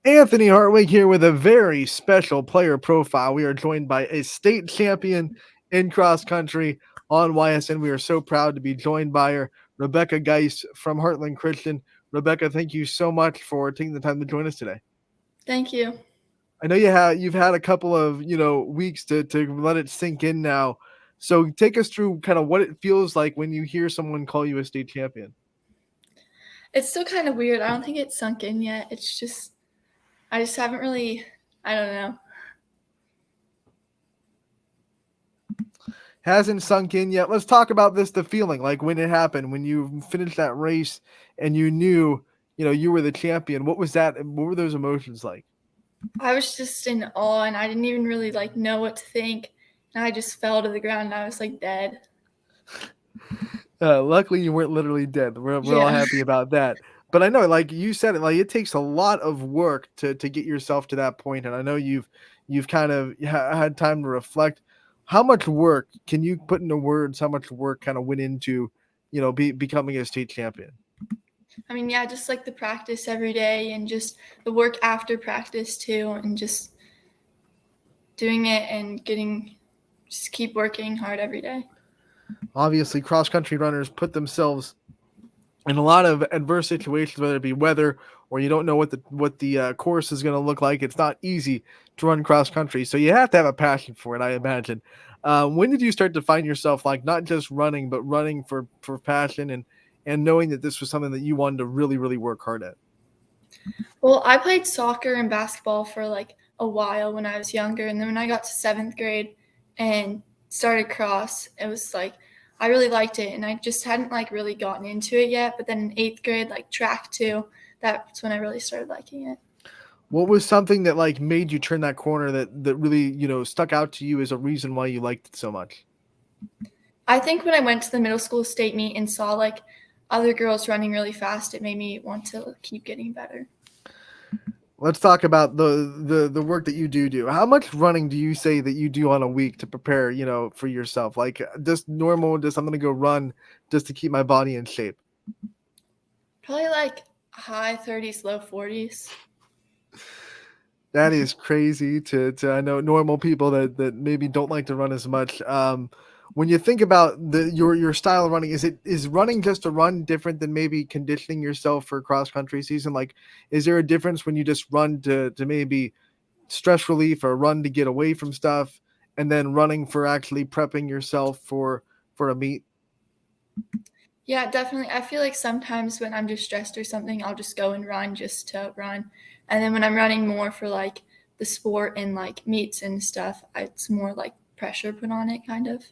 Anthony Hartwig here with a very special player profile. We are joined by a state champion in cross country on YSN. We are so proud to be joined by her, Rebecca Geiss from Heartland Christian. Rebecca, thank you so much for taking the time to join us today. Thank you. I know you've had a couple of weeks to let it sink in now. So take us through kind of what it feels like when you hear someone call you a state champion. It's still kind of weird. I don't think it's sunk in yet. I just haven't really, I don't know. Hasn't sunk in yet. Let's talk about the feeling, like when it happened, when you finished that race and you knew, you were the champion. What was that? What were those emotions like? I was just in awe and I didn't even really know what to think. And I just fell to the ground and I was dead. Luckily, you weren't literally dead. We're all Yeah. happy about that. But I know, like you said, it takes a lot of work to get yourself to that point. And I know you've kind of had time to reflect. How much work can you put into words? How much work kind of went into, becoming a state champion? I mean, yeah, just the practice every day and just the work after practice too, and just doing it and just keep working hard every day. Obviously, cross country runners put themselves in a lot of adverse situations, whether it be weather or you don't know what the course is going to look like. It's not easy to run cross country, so you have to have a passion for it, I imagine. When did you start to find yourself not just running, but running for passion and knowing that this was something that you wanted to really really work hard at? Well, I played soccer and basketball for a while when I was younger, and then when I got to 7th grade and started cross, it was I really liked it, and I just hadn't really gotten into it yet. But then in 8th grade, track too, that's when I really started liking it. What was something that made you turn that corner that really stuck out to you as a reason why you liked it so much? I think when I went to the middle school state meet and saw other girls running really fast, it made me want to keep getting better. Let's talk about the work that you do. How much running do you say that you do on a week to prepare, for yourself? Just normal, just I'm gonna go run just to keep my body in shape. Probably high 30s, low 40s. That is crazy to I know normal people that maybe don't like to run as much. When you think about your style of running, is running just a run different than maybe conditioning yourself for cross country season? Is there a difference when you just run to maybe stress relief or run to get away from stuff and then running for actually prepping yourself for a meet? Yeah, definitely. I feel sometimes when I'm just stressed or something, I'll just go and run just to run. And then when I'm running more for the sport and meets and stuff, it's more pressure put on it kind of.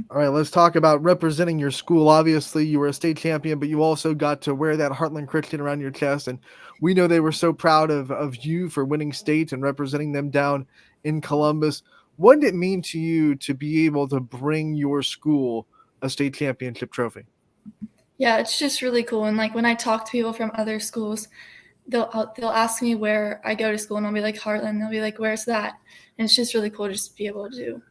All right, let's talk about representing your school. Obviously, you were a state champion, but you also got to wear that Heartland Christian around your chest. And we know they were so proud of you for winning state and representing them down in Columbus. What did it mean to you to be able to bring your school a state championship trophy? Yeah, it's just really cool. And when I talk to people from other schools, they'll ask me where I go to school, and I'll be like Heartland. They'll be like, "Where's that?" And it's just really cool to just be able to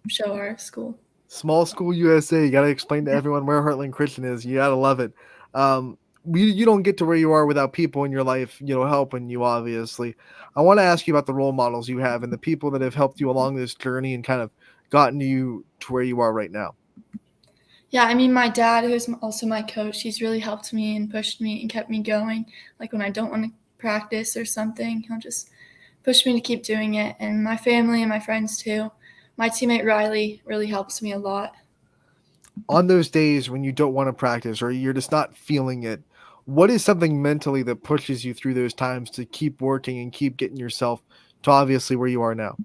show our school. Small school USA. You got to explain to everyone where Heartland Christian is. You got to love it. You don't get to where you are without people in your life, helping you. Obviously, I want to ask you about the role models you have and the people that have helped you along this journey and kind of gotten you to where you are right now. Yeah, I mean, my dad, who's also my coach, he's really helped me and pushed me and kept me going. When I don't want to practice or something, he'll just push me to keep doing it. And my family and my friends too. My teammate Riley really helps me a lot. On those days when you don't want to practice or you're just not feeling it, what is something mentally that pushes you through those times to keep working and keep getting yourself to obviously where you are now?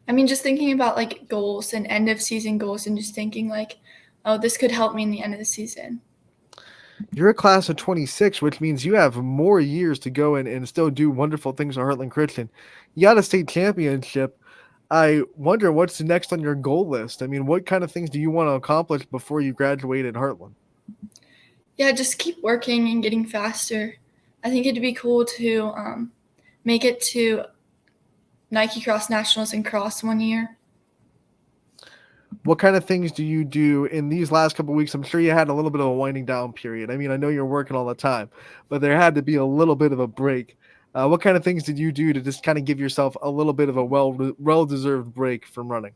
I mean, just thinking about goals and end of season goals and just thinking oh, this could help me in the end of the season. You're a class of 26, which means you have more years to go and still do wonderful things at Heartland Christian. You got a state championship. I wonder what's next on your goal list. I mean, what kind of things do you want to accomplish before you graduate at Heartland? Yeah, just keep working and getting faster. I think it'd be cool to make it to Nike Cross Nationals and Cross one year. What kind of things do you do in these last couple of weeks? I'm sure you had a little bit of a winding down period. I mean, I know you're working all the time, but there had to be a little bit of a break. What kind of things did you do to just kind of give yourself a little bit of a well deserved break from running?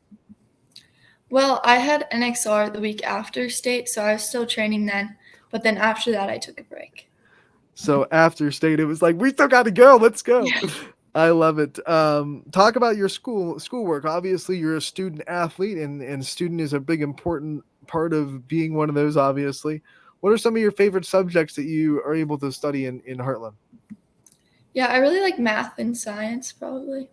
Well, I had NXR the week after state, so I was still training then. But then after that, I took a break. So after state, it was like, we still got to go. Let's go. Yeah. I love it. Talk about your schoolwork. Obviously, you're a student athlete, and student is a big important part of being one of those. Obviously, what are some of your favorite subjects that you are able to study in Heartland? Yeah, I really like math and science, probably.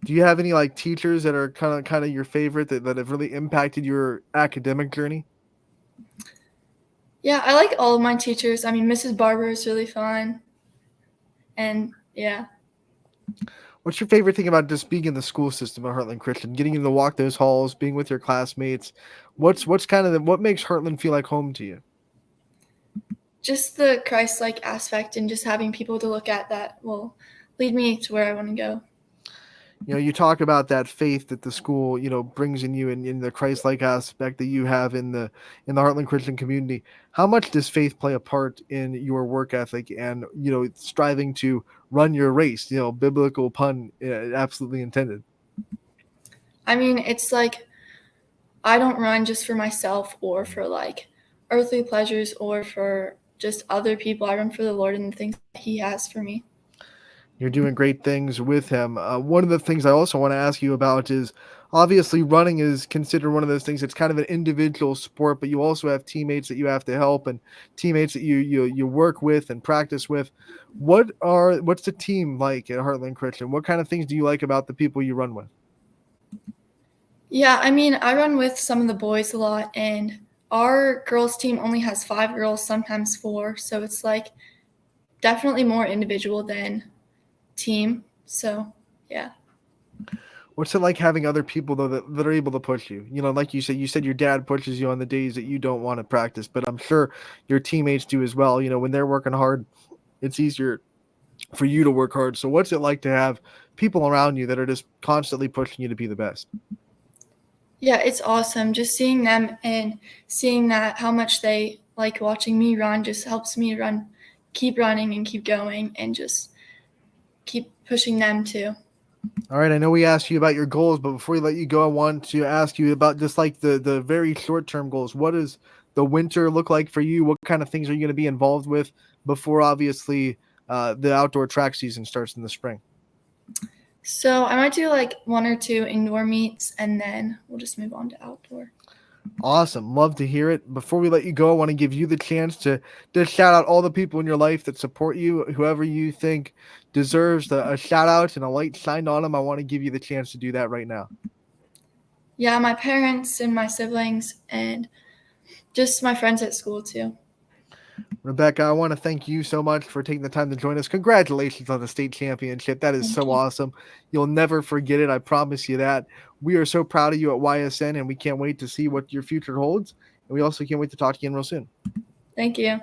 Do you have any like teachers that are kind of your favorite that have really impacted your academic journey? Yeah, I like all of my teachers. I mean, Mrs. Barber is really fun. And yeah. What's your favorite thing about just being in the school system at Heartland Christian? Getting to walk those halls, being with your classmates. What's kind of what makes Heartland feel like home to you? Just the Christ-like aspect and just having people to look at that will lead me to where I want to go. You talk about that faith that the school brings in you, and in the Christ-like aspect that you have in the Heartland Christian community. How much does faith play a part in your work ethic and striving to run your race? Biblical pun absolutely intended. I mean, it's like I don't run just for myself or for like earthly pleasures or for just other people. I run for the Lord and the things that He has for me. You're doing great things with him. One of the things I also want to ask you about is, obviously running is considered one of those things. It's kind of an individual sport, but you also have teammates that you have to help and teammates that you work with and practice with. What's the team like at Heartland Christian? What kind of things do you like about the people you run with? Yeah, I mean, I run with some of the boys a lot, and our girls' team only has 5 girls, sometimes 4. So it's like definitely more individual than team. So yeah. What's it like having other people though that are able to push you? Like you said your dad pushes you on the days that you don't want to practice, but I'm sure your teammates do as well. When they're working hard, it's easier for you to work hard. So what's it like to have people around you that are just constantly pushing you to be the best? Yeah, it's awesome. Just seeing them and seeing that how much they like watching me run just helps me run, keep running and keep going and just keep pushing them too. All right, I know we asked you about your goals, but before we let you go, I want to ask you about just like the very short term goals. What does the winter look like for you? What kind of things are you going to be involved with before obviously the outdoor track season starts in the spring? So I might do like 1 or 2 indoor meets and then we'll just move on to outdoor. Awesome. Love to hear it. Before we let you go, I want to give you the chance to just shout out all the people in your life that support you, whoever you think deserves a shout out and a light shined on them. I want to give you the chance to do that right now. Yeah, my parents and my siblings and just my friends at school too. Rebecca, I want to thank you so much for taking the time to join us. Congratulations on the state championship. That is Thank so you. awesome. You'll never forget it. I promise you that. We are so proud of you at YSN, and we can't wait to see what your future holds. And we also can't wait to talk to you again real soon. Thank you.